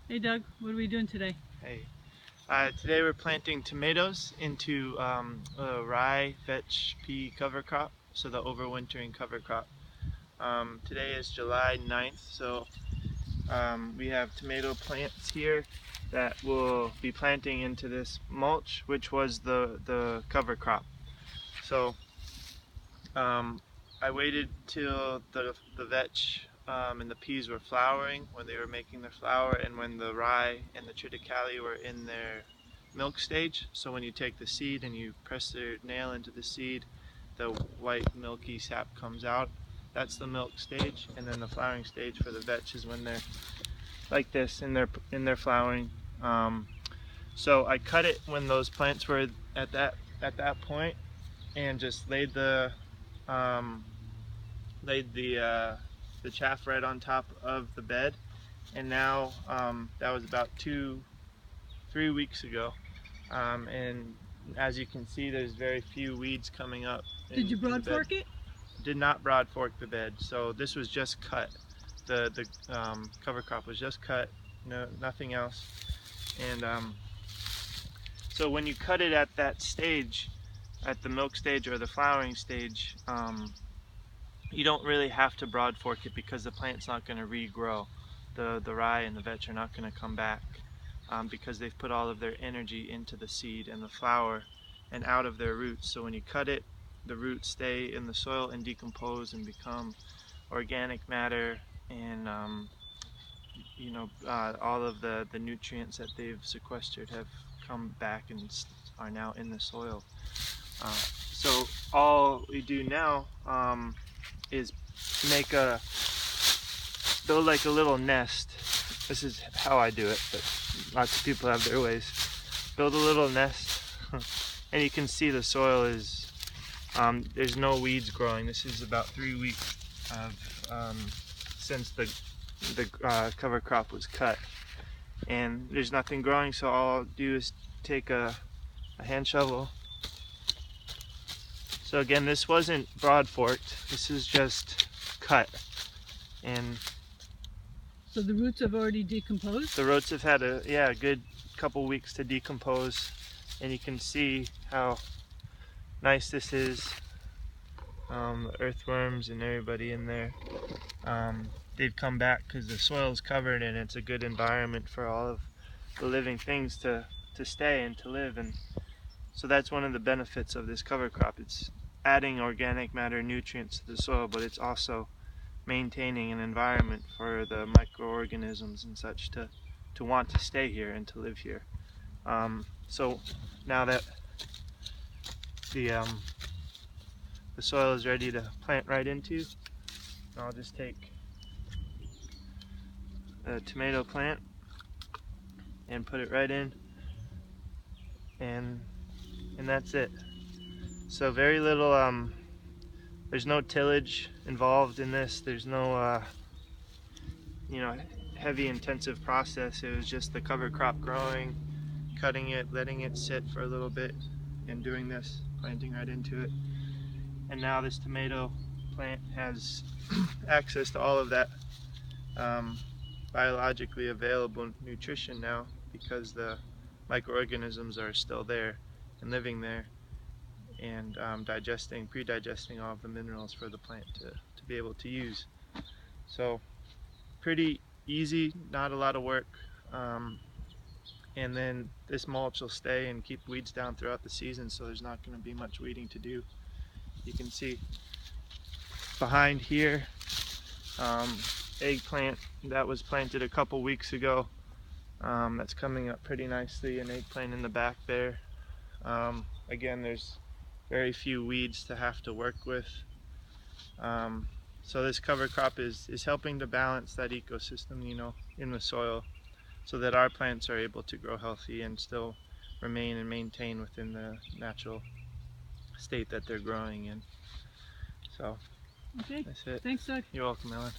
Hey Doug, what are we doing today? Hey, today we're planting tomatoes into a rye, vetch, pea cover crop, so the overwintering cover crop. Today is July 9th, so we have tomato plants here that we'll be planting into this mulch, which was the cover crop. So I waited till the vetch and the peas were flowering, when they were making their flour, and when the rye and the triticale were in their milk stage. So when you take the seed and you press your nail into the seed, the white milky sap comes out. That's the milk stage, and then the flowering stage for the vetch is when they're like this in their flowering. So I cut it when those plants were at that point, and just um, laid the chaff right on top of the bed. And now that was about 3 weeks ago, and as you can see, there's very few weeds coming up Did you in the broad bed. fork it? Did not broad fork the bed, so this was just cut. The cover crop was just cut, no, nothing else. And so when you cut it at that stage, at the milk stage or the flowering stage, you don't really have to broad fork it, because the plant's not going to regrow. The rye and the vetch are not going to come back, because they've put all of their energy into the seed and the flower and out of their roots. So when you cut it, the roots stay in the soil and decompose and become organic matter, and all of the nutrients that they've sequestered have come back and are now in the soil. So all we do now is build like a little nest. This is how I do it, but lots of people have their ways. Build a little nest, and you can see the soil is, there's no weeds growing. This is about 3 weeks since the cover crop was cut, and there's nothing growing. So all I'll do is take a hand shovel. So again, this wasn't broad forked. This is just cut, and So the roots have already decomposed? the roots have had a good couple weeks to decompose, and you can see how nice this is. The earthworms and everybody in there, they've come back because the soil is covered, and it's a good environment for all of the living things to stay and to live. And so that's one of the benefits of this cover crop. It's adding organic matter, nutrients to the soil, but it's also maintaining an environment for the microorganisms and such to want to stay here and to live here. So now that the soil is ready to plant right into, I'll just take a tomato plant and put it right in, and that's it. So very little, there's no tillage involved in this. There's no heavy intensive process. It was just the cover crop growing, cutting it, letting it sit for a little bit, and doing this, planting right into it. And now this tomato plant has access to all of that biologically available nutrition now, because the microorganisms are still there and living there, and pre-digesting all of the minerals for the plant to be able to use. So pretty easy, not a lot of work. And then this mulch will stay and keep weeds down throughout the season, so there's not going to be much weeding to do. You can see behind here, eggplant that was planted a couple weeks ago. That's coming up pretty nicely. An eggplant in the back there. Again, there's very few weeds to have to work with. So this cover crop is helping to balance that ecosystem, in the soil, so that our plants are able to grow healthy and still remain and maintain within the natural state that they're growing in. So Okay, that's it. thanks Doug. You're welcome, Ellen.